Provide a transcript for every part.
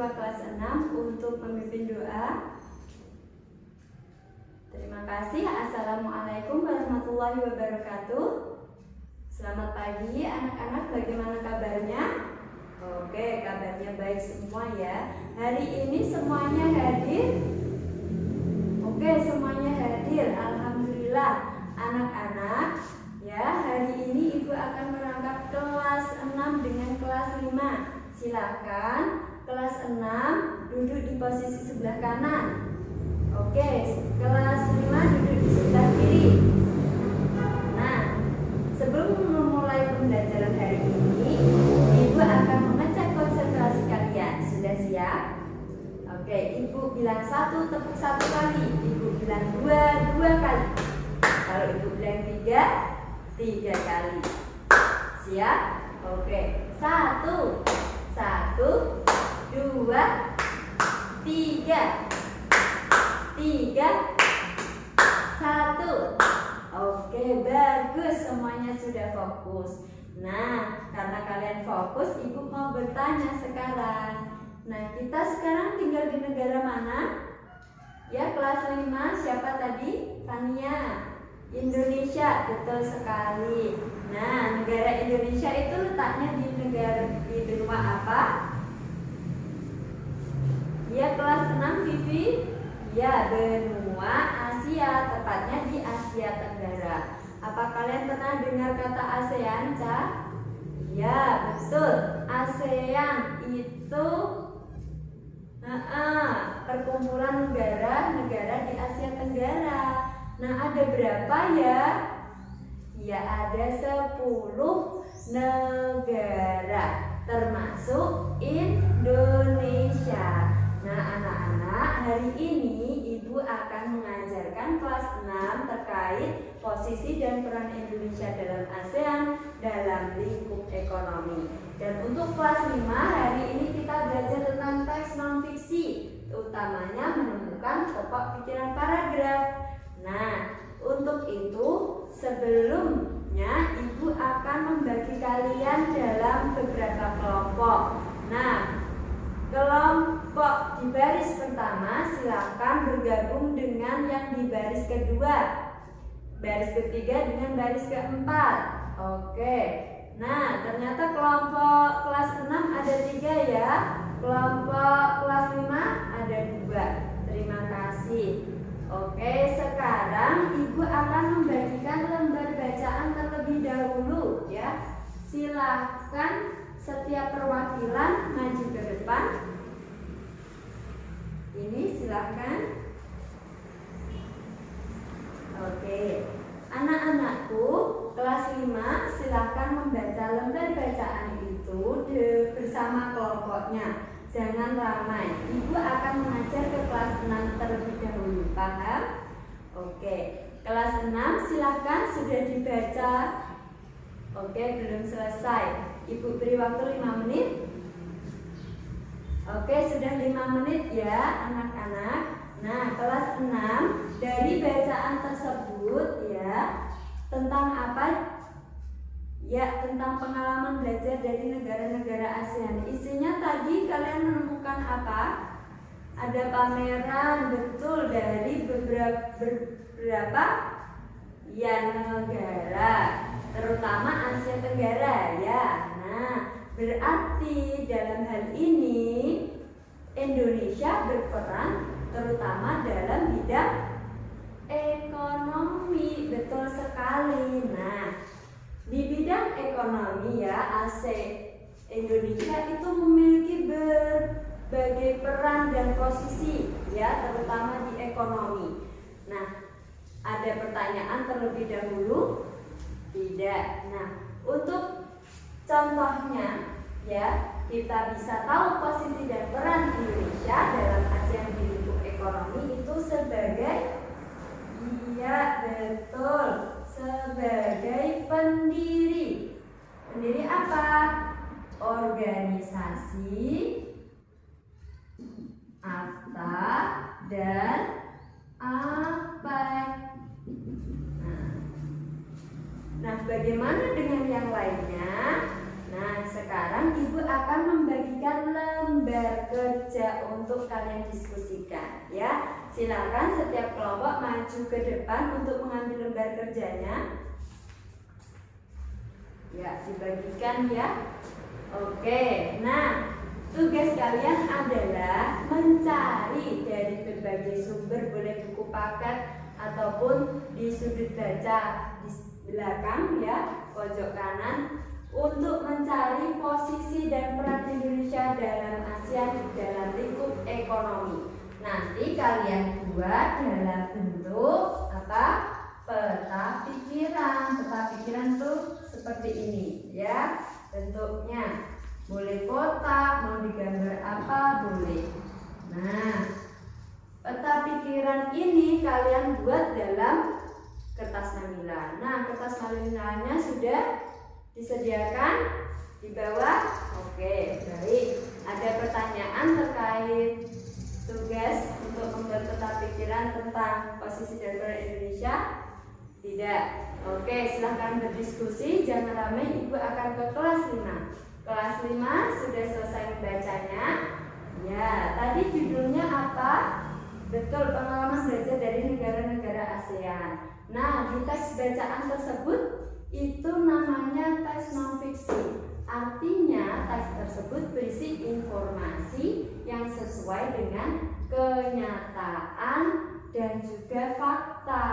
Siswa kelas 6 untuk memimpin doa. Terima kasih. Assalamualaikum warahmatullahi wabarakatuh. Selamat pagi anak-anak, bagaimana kabarnya? Oke, kabarnya baik semua ya. Hari ini semuanya hadir? Oke, semuanya hadir. Alhamdulillah. Anak-anak, ya, hari ini Ibu akan merangkap kelas 6 dengan kelas 5. Silakan kelas 6 duduk di posisi sebelah kanan. Oke, kelas 5 duduk di sebelah kiri. Nah, sebelum memulai pembelajaran hari ini, Ibu akan mengecek konsentrasi kalian. Sudah siap? Oke, Ibu bilang 1, tepuk 1 kali. Ibu bilang 2, 2 kali. Kalau Ibu bilang 3, 3 kali. Siap? Oke, 1, 1, 2, 3, 3, 1. Oke, bagus, semuanya sudah fokus. Nah, karena kalian fokus, Ibu mau bertanya sekarang. Nah, kita sekarang tinggal di negara mana? Ya, kelas 5, siapa tadi? Fania. Indonesia, betul sekali. Nah, negara Indonesia itu letaknya di benua apa? Ya, kelas 6 Vivi. Ya, benua Asia, tepatnya di Asia Tenggara. Apa kalian pernah dengar kata ASEAN, Ca? Ya, betul. ASEAN itu perkumpulan negara-negara di Asia Tenggara. Nah, ada berapa ya? Ya, ada 10 negara, termasuk Indonesia. Nah, anak-anak, hari ini Ibu akan mengajarkan kelas 6 terkait posisi dan peran Indonesia dalam ASEAN dalam lingkup ekonomi. Dan untuk kelas 5, hari ini kita belajar tentang teks non-fiksi, utamanya menemukan pokok pikiran paragraf. Nah, untuk itu sebelumnya Ibu akan membagi kalian dalam beberapa kelompok. Nah, kelompok di baris pertama silakan bergabung dengan yang di baris kedua, baris ketiga dengan baris keempat. Oke. Nah, ternyata kelompok kelas 6 ada 3 ya. Kelompok kelas 5 ada 2. Terima kasih. Oke, sekarang Ibu akan membagikan lembar bacaan terlebih dahulu ya. Silakan setiap perwakilan maju ke depan. Ini silakan. Oke. Anak-anakku, kelas 5 silakan membaca lembar bacaan itu bersama kelompoknya. Jangan ramai. Ibu akan mengajar ke kelas 6 terlebih dahulu. Paham? Oke. Kelas 6 silakan sudah dibaca. Oke, belum selesai. Ibu beri waktu 5 menit. Oke, sudah 5 menit ya anak-anak. Nah, kelas 6 dari bacaan tersebut ya, tentang apa? Ya, tentang pengalaman belajar dari negara-negara ASEAN. Isinya tadi kalian menemukan apa? Ada pameran, betul, dari beberapa ya negara, terutama Asia Tenggara ya. Nah, berarti dalam hal ini Indonesia berperan terutama dalam bidang ekonomi, betul sekali. Nah, di bidang ekonomi ya, Indonesia itu memiliki berbagai peran dan posisi ya, terutama di ekonomi. Nah, ada pertanyaan terlebih dahulu? Tidak. Nah, untuk contohnya ya, kita bisa tahu posisi dan peran Indonesia dalam ASEAN di lingkup ekonomi itu sebagai, iya betul, sebagai pendiri. Pendiri apa? Organisasi, AFTA, dan APEC. Nah, bagaimana dengan yang lainnya? Nah, sekarang Ibu akan membagi membagikan lembar kerja untuk kalian diskusikan ya. Silakan setiap kelompok maju ke depan untuk mengambil lembar kerjanya. Ya, dibagikan ya. Oke, nah tugas kalian adalah mencari dari berbagai sumber, boleh buku paket ataupun di sudut baca di belakang ya, pojok kanan, untuk mencari posisi dan peran Indonesia dalam ASEAN dalam lingkup ekonomi. Nanti kalian buat dalam bentuk apa? Peta pikiran. Peta pikiran tuh seperti ini ya bentuknya. Boleh kotak, mau digambar apa boleh. Nah, peta pikiran ini kalian buat dalam kertas manila. Nah, kertas manilanya sudah disediakan di bawah. Oke, baik. Ada pertanyaan terkait tugas untuk membuat peta pikiran tentang posisi dan peran Indonesia? Tidak. Oke, silahkan berdiskusi. Jangan ramai, Ibu akan ke kelas 5. Kelas 5 sudah selesai membacanya. Ya, tadi judulnya apa? Betul, pengalaman belajar dari negara-negara ASEAN. Nah, di teks bacaan tersebut itu namanya teks non-fiksi. Artinya teks tersebut berisi informasi yang sesuai dengan kenyataan dan juga fakta.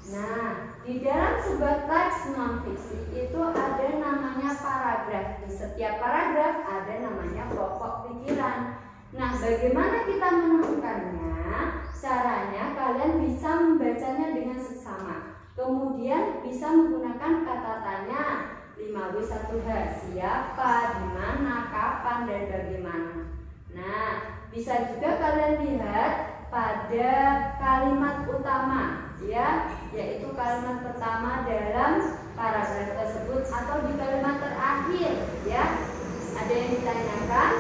Nah, di dalam sebuah teks non-fiksi itu ada namanya paragraf. Di setiap paragraf ada namanya pokok pikiran. Nah, bagaimana kita menemukannya? Caranya kalian bisa membacanya dengan seksama. Kemudian bisa menggunakan kata tanya 5W1H, siapa, di mana, kapan, dan bagaimana. Nah, bisa juga kalian lihat pada kalimat utama ya, yaitu kalimat pertama dalam paragraf tersebut atau di kalimat terakhir ya. Ada yang ditanyakan?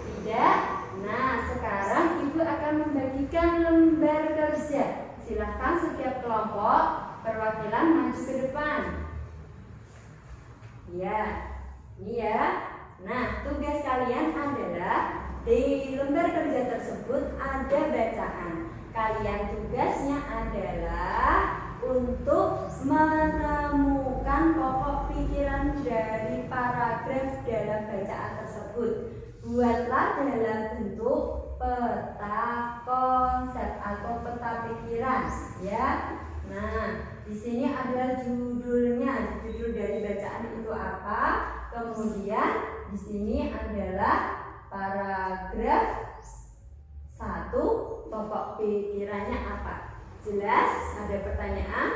Tidak. Nah, sekarang Ibu akan membagikan lembar kerja. Silahkan setiap kelompok perwakilan maju ke depan. Ya, ini ya. Nah, tugas kalian adalah di lembar kerja tersebut ada bacaan. Kalian tugasnya adalah untuk menemukan pokok pikiran dari paragraf dalam bacaan tersebut. Buatlah dalam bentuk peta konsep atau peta pikiran ya. Nah, di sini adalah judulnya, judul dari bacaan itu apa. Kemudian di sini adalah paragraf 1, pokok pikirannya apa. Jelas? Ada pertanyaan?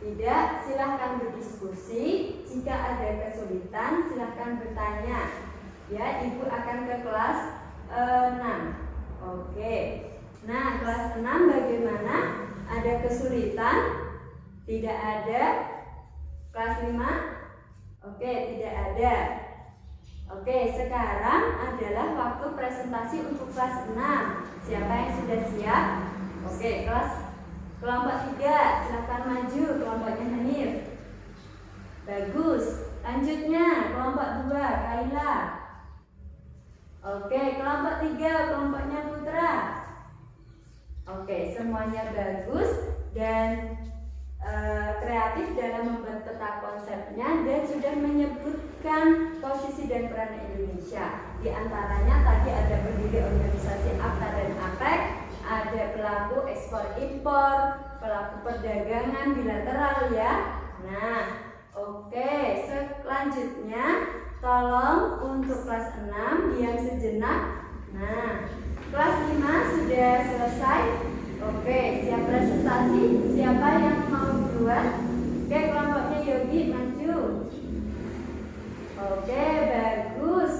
Tidak? Silahkan berdiskusi. Jika ada kesulitan silahkan bertanya. Ya, Ibu akan ke kelas 6. Oke. Nah, kelas 6 bagaimana? Ada kesulitan? Tidak ada. Kelas 5? Oke, tidak ada. Oke, sekarang adalah waktu presentasi untuk kelas 6. Siapa yang sudah siap? Oke, kelompok 3, silakan maju. Kelompoknya Hanif. Bagus. Lanjutnya, kelompok 2, Kaila. Oke, kelompok 3, kelompoknya Putra. Oke, semuanya bagus dan kreatif dalam membuat peta konsepnya dan sudah menyebutkan posisi dan peran Indonesia. Di antaranya tadi ada pendiri organisasi AFTA dan APEC, ada pelaku ekspor impor, pelaku perdagangan bilateral ya. Nah, oke, selanjutnya tolong untuk kelas 6 diam sejenak. Nah, kelas 5 sudah selesai. Oke, siap presentasi. Siapa yang mau duluan? Oke, kelompoknya Yogi maju. Oke, bagus.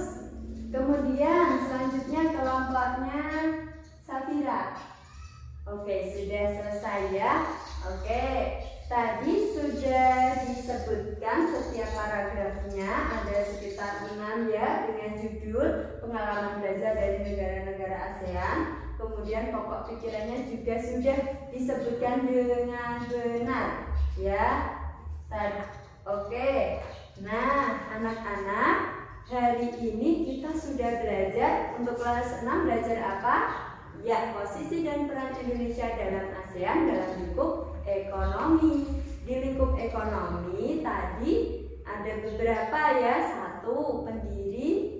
Kemudian selanjutnya kelompoknya Safira. Oke, sudah selesai ya. Oke, tadi sudah disebutkan setiap paragrafnya ada sekitar 6 ya, dengan judul pengalaman belajar dari negara-negara ASEAN. Kemudian pokok pikirannya juga sudah disebutkan dengan benar ya. Oke. Nah, anak-anak hari ini kita sudah belajar untuk kelas 6 belajar apa? Ya, posisi dan peran Indonesia dalam ASEAN dalam lingkup ekonomi. Di lingkup ekonomi tadi ada beberapa ya, satu pendiri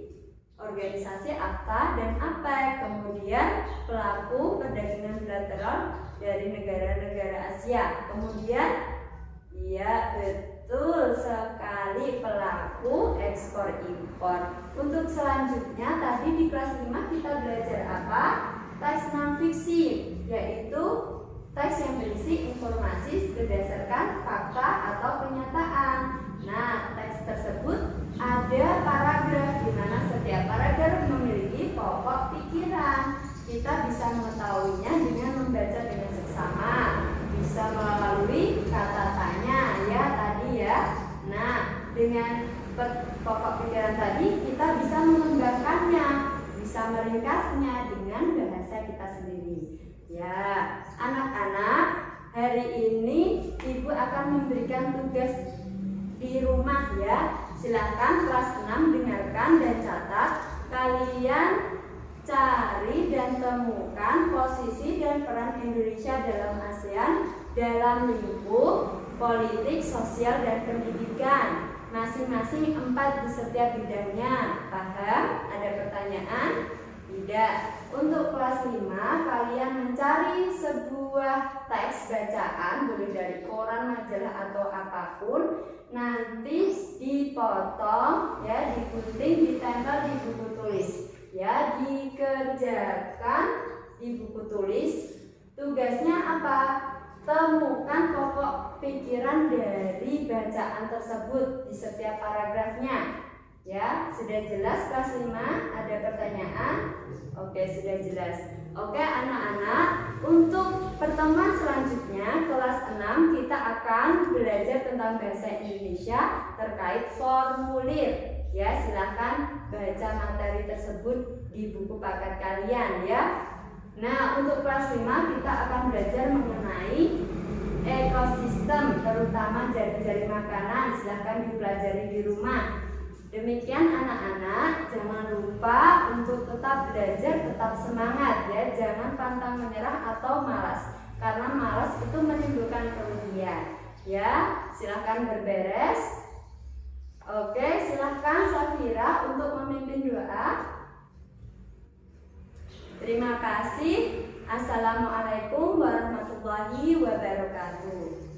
organisasi AFTA dan APEC, kemudian pelaku perdagangan bilateral dari negara-negara Asia, kemudian ya betul sekali pelaku ekspor impor. Untuk selanjutnya tadi di kelas 5 kita belajar apa? Teks non fiksi, yaitu teks yang berisi informasi berdasarkan fakta atau kenyataan. Nah, teks tersebut ada paragraf di mana setiap paragraf memiliki pokok pikiran. Kita bisa mengetahuinya dengan membaca dengan seksama, bisa melalui kata tanya ya tadi ya. Nah, dengan pokok pikiran tadi kita bisa mengembangkannya, bisa meringkasnya dengan bahasa kita sendiri. Ya, anak-anak, hari ini Ibu akan memberikan tugas di rumah ya. Silakan kelas 6 dengarkan dan catat. Kalian cari dan temukan posisi dan peran Indonesia dalam ASEAN dalam lingkup politik, sosial, dan pendidikan. Masing-masing 4 di setiap bidangnya. Paham? Ada pertanyaan? Tidak. Untuk kelas 5 kalian mencari sebuah teks bacaan, boleh dari koran, majalah atau apapun. Nanti dipotong ya, digunting, ditempel di buku tulis. Ya, dikerjakan di buku tulis. Tugasnya apa? Temukan pokok pikiran dari bacaan tersebut di setiap paragrafnya. Ya, sudah jelas kelas 5? Ada pertanyaan? Oke, sudah jelas. Oke, anak-anak, untuk pertemuan selanjutnya kelas 6 kita akan belajar tentang bahasa Indonesia terkait formulir. Ya, silakan baca materi tersebut di buku paket kalian ya. Nah, untuk kelas 5 kita akan belajar mengenai ekosistem, terutama jari-jari makanan. Silakan dipelajari di rumah. Demikian anak-anak, jangan lupa untuk tetap belajar, tetap semangat ya. Jangan pantang menyerah atau malas, karena malas itu menimbulkan kerugian. Ya, silakan berberes. Oke, silakan Safira untuk memimpin doa. Terima kasih. Assalamualaikum warahmatullahi wabarakatuh.